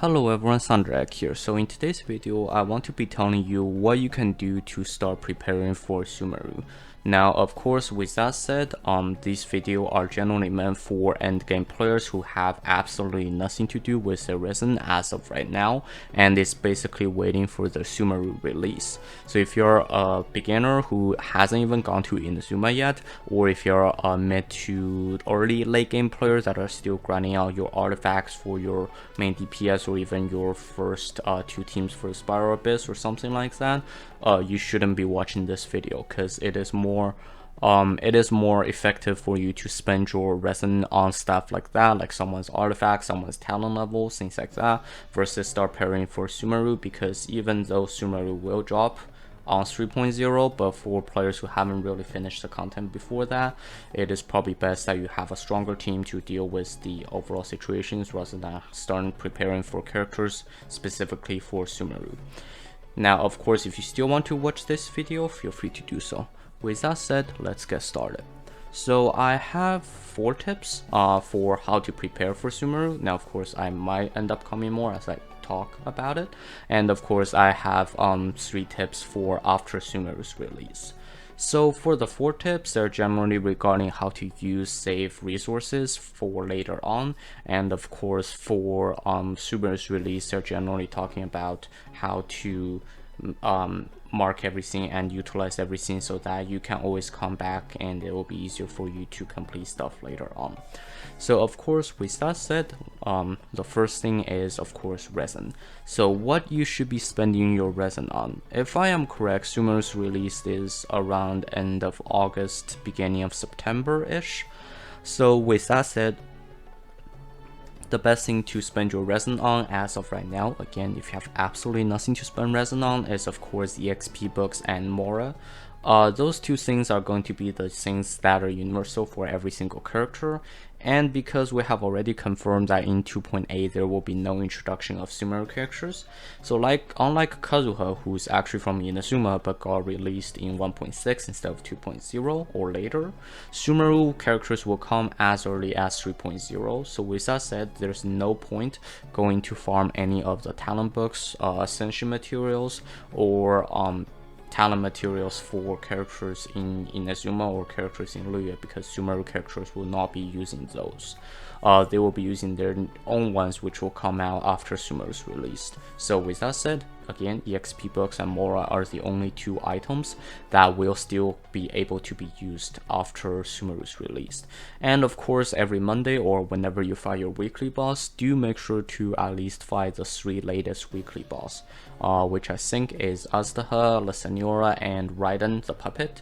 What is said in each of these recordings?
Hello everyone, ThunderEgg here. So in today's video, I want to be telling you what you can do to start preparing for Sumeru. Now, of course, with that said, these videos are generally meant for endgame players who have absolutely nothing to do with their resin as of right now, and it's basically waiting for the Sumeru release. So if you're a beginner who hasn't even gone to Inazuma yet, or if you're a mid to early late game player that are still grinding out your artifacts for your main DPS or even your first two teams for the Spiral Abyss or something like that, you shouldn't be watching this video because it is more effective for you to spend your resin on stuff like that, like someone's artifact, someone's talent level, things like that, versus start preparing for Sumeru, because even though Sumeru will drop on 3.0, but for players who haven't really finished the content before that, it is probably best that you have a stronger team to deal with the overall situations rather than starting preparing for characters specifically for Sumeru. Now, of course, if you still want to watch this video, feel free to do so. With that said, let's get started. So I have 4 tips for how to prepare for Sumeru. Now, of course, I might end up coming more as I talk about it. And of course, I have 3 tips for after Sumeru's release. So for the 4 tips, they're generally regarding how to use save resources for later on, and of course for Sumeru's release, they're generally talking about how to mark everything and utilize everything so that you can always come back and it will be easier for you to complete stuff later on. So of course, with that said, the first thing is of course resin. So what you should be spending your resin on. If I am correct, Sumeru's release is around end of August, beginning of September-ish. So with that said, the best thing to spend your resin on as of right now, again, if you have absolutely nothing to spend resin on, is of course EXP books and Mora. Those 2 things are going to be the things that are universal for every single character, and because we have already confirmed that in 2.8 there will be no introduction of Sumeru characters, so unlike Kazuha, who's actually from Inazuma but got released in 1.6 instead of 2.0 or later, Sumeru characters will come as early as 3.0. So with that said, there's no point going to farm any of the talent books, ascension materials, or talent materials for characters in Inazuma or characters in Luya, because Sumeru characters will not be using those. They will be using their own ones, which will come out after Sumeru's released. So with that said, again, EXP books and Mora are the only 2 items that will still be able to be used after Sumeru's released. And of course, every Monday or whenever you fight your weekly boss, do make sure to at least fight the 3 latest weekly boss, which I think is Aztaha, La Senora, and Raiden the Puppet.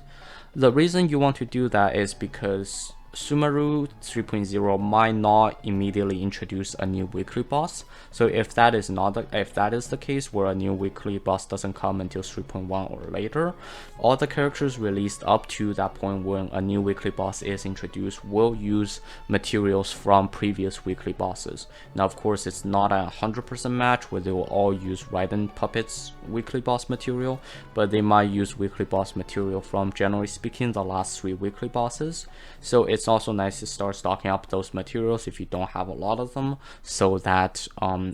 The reason you want to do that is because Sumeru 3.0 might not immediately introduce a new weekly boss. So if that is the case, where a new weekly boss doesn't come until 3.1 or later, all the characters released up to that point when a new weekly boss is introduced will use materials from previous weekly bosses. Now, of course, it's not a 100% match where they will all use Raiden Puppet's weekly boss material, but they might use weekly boss material from, generally speaking, the last 3 weekly bosses. So it's also nice to start stocking up those materials if you don't have a lot of them, so that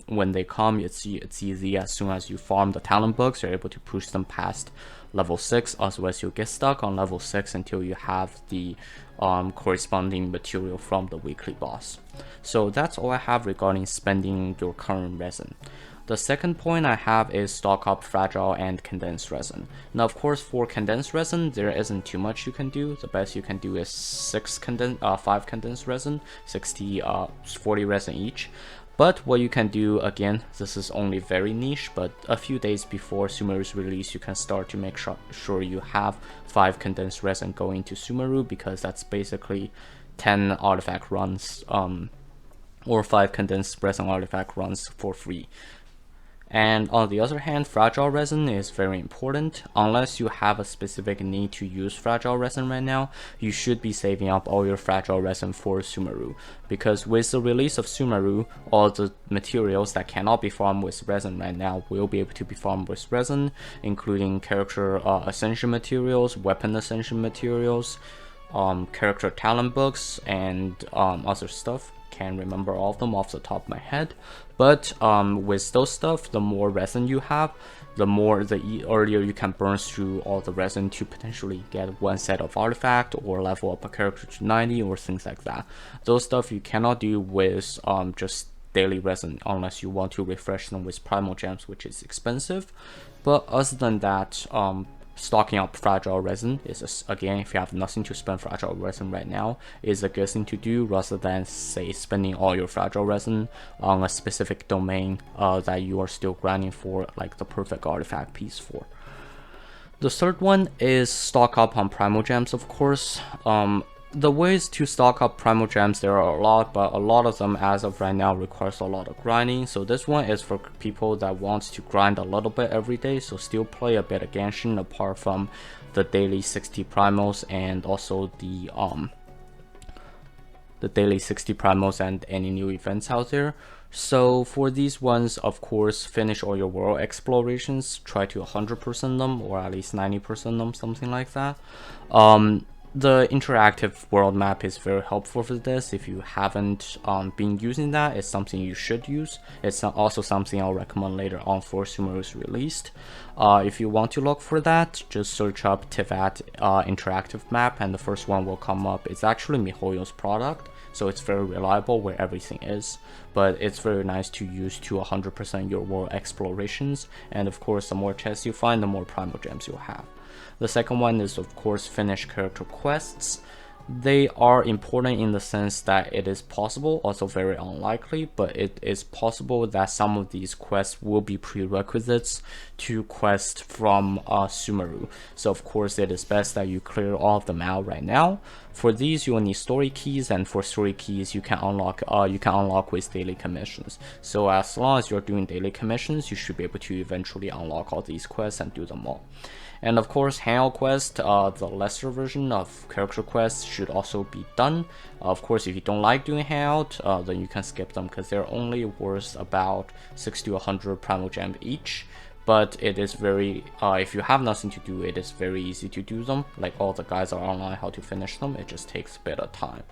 when they come, it's easy. As soon as you farm the talent books, you're able to push them past level 6, otherwise you'll get stuck on level 6 until you have the corresponding material from the weekly boss. So that's all I have regarding spending your current resin. The second point I have is stock up Fragile and Condensed Resin. Now, of course, for Condensed Resin, there isn't too much you can do. The best you can do is 5 Condensed Resin, 40 resin each. But what you can do, again, this is only very niche, but a few days before Sumeru's release, you can start to make sure you have 5 Condensed Resin going to Sumeru, because that's basically 10 artifact runs, or 5 Condensed Resin artifact runs for free. And on the other hand, Fragile Resin is very important. Unless you have a specific need to use Fragile Resin right now, you should be saving up all your Fragile Resin for Sumeru, because with the release of Sumeru, all the materials that cannot be farmed with resin right now will be able to be farmed with resin, including character ascension materials, weapon ascension materials, character talent books, and other stuff. can't remember all of them off the top of my head. But with those stuff, the more resin you have, the earlier you can burn through all the resin to potentially get one set of artifact or level up a character to 90 or things like that. Those stuff you cannot do with just daily resin unless you want to refresh them with primal gems, which is expensive. But other than that, stocking up fragile resin is again, if you have nothing to spend fragile resin right now, is a good thing to do rather than say spending all your fragile resin on a specific domain that you are still grinding for like the perfect artifact piece for. The third one is stock up on primal gems, of course. The ways to stock up primal gems, there are a lot, but a lot of them as of right now requires a lot of grinding. So this one is for people that wants to grind a little bit every day, so still play a bit of Genshin apart from the daily 60 primals and also the daily 60 primals and any new events out there. So for these ones, of course, finish all your world explorations, try to 100% them or at least 90% them, something like that. The interactive world map is very helpful for this. If you haven't been using that, it's something you should use. It's also something I'll recommend later on for Sumeru's Release. If you want to look for that, just search up Tivat interactive map and the first one will come up. It's actually miHoYo's product, so it's very reliable where everything is, but it's very nice to use to 100% your world explorations. And of course, the more chests you find, the more primal gems you'll have. The second one is, of course, finish character quests. They are important in the sense that it is possible, also very unlikely, but it is possible that some of these quests will be prerequisites to quest from Sumeru. So of course it is best that you clear all of them out right now. For these you will need story keys, and for story keys you can unlock with daily commissions. So as long as you're doing daily commissions, you should be able to eventually unlock all these quests and do them all. And of course, hangout quest, the lesser version of character quests, should also be done. Of course, if you don't like doing hangout, then you can skip them because they're only worth about 6 to 100 primal gem each. But it is very, if you have nothing to do, it is very easy to do them. Like all the guys are online how to finish them, it just takes a bit of time.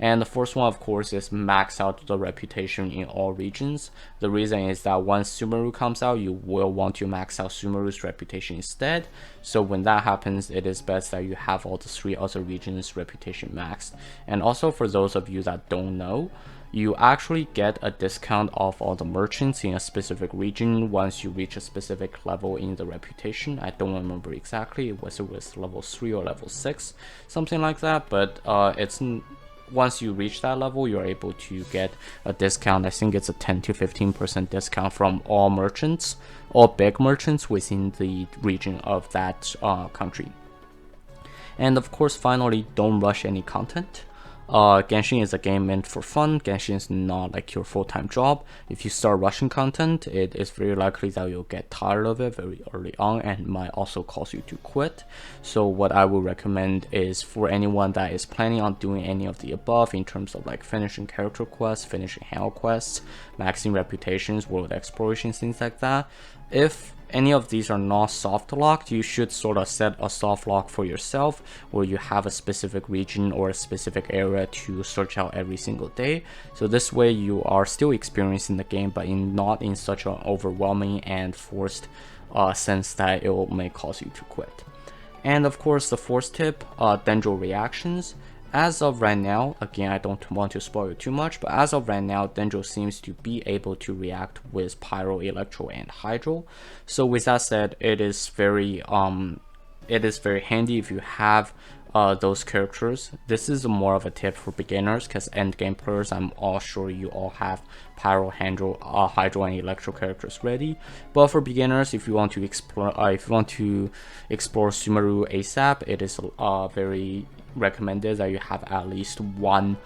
And the first one, of course, is max out the reputation in all regions. The reason is that once Sumeru comes out, you will want to max out Sumeru's reputation instead. So when that happens, it is best that you have all the 3 other regions' reputation maxed. And also for those of you that don't know, you actually get a discount off all the merchants in a specific region once you reach a specific level in the reputation. I don't remember exactly, it was level 3 or level 6, something like that, but once you reach that level, you're able to get a discount. I think it's a 10 to 15% discount from all merchants, all big merchants within the region of that country. And of course, finally, don't rush any content. Genshin is a game meant for fun. Genshin is not like your full-time job. If you start rushing content, it is very likely that you'll get tired of it very early on and might also cause you to quit. So what I would recommend is for anyone that is planning on doing any of the above in terms of like finishing character quests, finishing hangout quests, maxing reputations, world exploration, things like that, if any of these are not soft locked, you should sort of set a soft lock for yourself where you have a specific region or a specific area to search out every single day. So this way you are still experiencing the game, but not in such an overwhelming and forced sense that it may cause you to quit. And of course, the fourth tip, dendro reactions. As of right now, again, I don't want to spoil you too much, but as of right now, dendro seems to be able to react with pyro, electro, and hydro. So with that said, it is very handy if you have those characters. This is more of a tip for beginners because endgame players, I'm all sure you all have pyro, hydro, and electro characters ready. But for beginners, if you want to explore, Sumeru ASAP, it is very recommended that you have at least one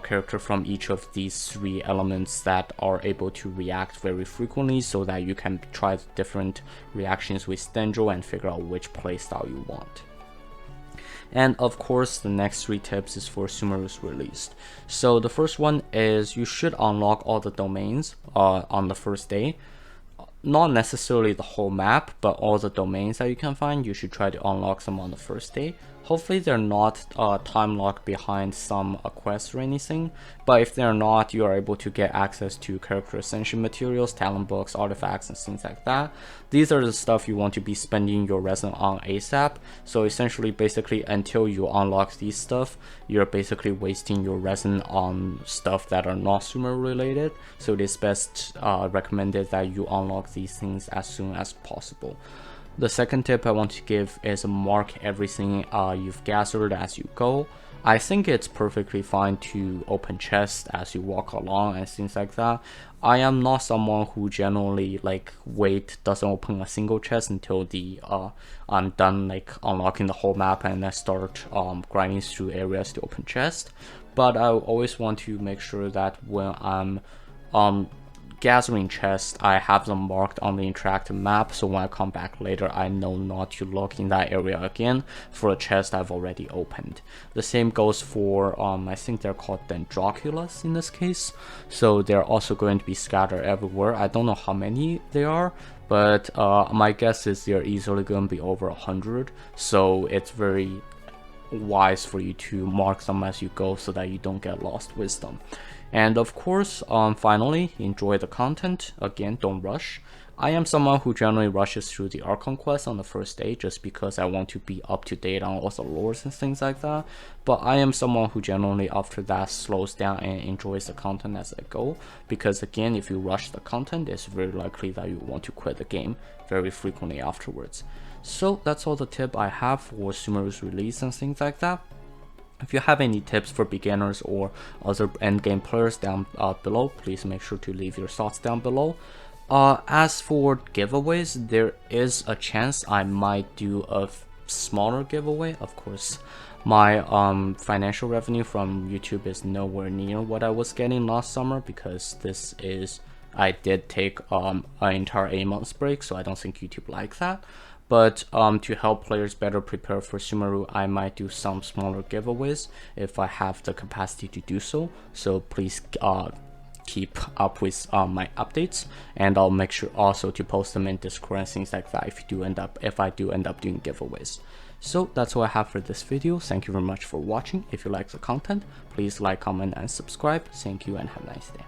character from each of these 3 elements that are able to react very frequently, so that you can try different reactions with dendro and figure out which playstyle you want. And of course, the next 3 tips is for Sumeru's Release. So the first one is you should unlock all the domains on the first day. Not necessarily the whole map, but all the domains that you can find, you should try to unlock them on the first day. Hopefully they're not time locked behind some quests or anything, but if they're not, you are able to get access to character ascension materials, talent books, artifacts, and things like that. These are the stuff you want to be spending your resin on ASAP. So essentially, basically, until you unlock these stuff, you're basically wasting your resin on stuff that are not Sumeru related. So it is best recommended that you unlock these things as soon as possible. The second tip I want to give is mark everything you've gathered as you go. I think it's perfectly fine to open chests as you walk along and things like that. I am not someone who generally doesn't open a single chest until I'm done unlocking the whole map and then start grinding through areas to open chests. But I always want to make sure that when I'm gathering chests, I have them marked on the interactive map, so when I come back later, I know not to look in that area again for a chest I've already opened. The same goes for, I think they're called dendroculus in this case, so they're also going to be scattered everywhere. I don't know how many they are, but my guess is they're easily going to be over 100, so it's very wise for you to mark them as you go so that you don't get lost with them. And of course, finally, enjoy the content. Again, don't rush. I am someone who generally rushes through the Archon quest on the first day just because I want to be up to date on all the lores and things like that. But I am someone who generally after that slows down and enjoys the content as I go. Because again, if you rush the content, it's very likely that you want to quit the game very frequently afterwards. So that's all the tip I have for Sumeru's release and things like that. If you have any tips for beginners or other endgame players down below, please make sure to leave your thoughts down below. As for giveaways, there is a chance I might do a smaller giveaway. Of course, my financial revenue from YouTube is nowhere near what I was getting last summer because I did take an entire 8 months break, so I don't think YouTube likes that. But to help players better prepare for Sumeru, I might do some smaller giveaways if I have the capacity to do so. So please keep up with my updates, and I'll make sure also to post them in Discord and things like that if I do end up doing giveaways. So that's all I have for this video. Thank you very much for watching. If you like the content, please like, comment, and subscribe. Thank you and have a nice day.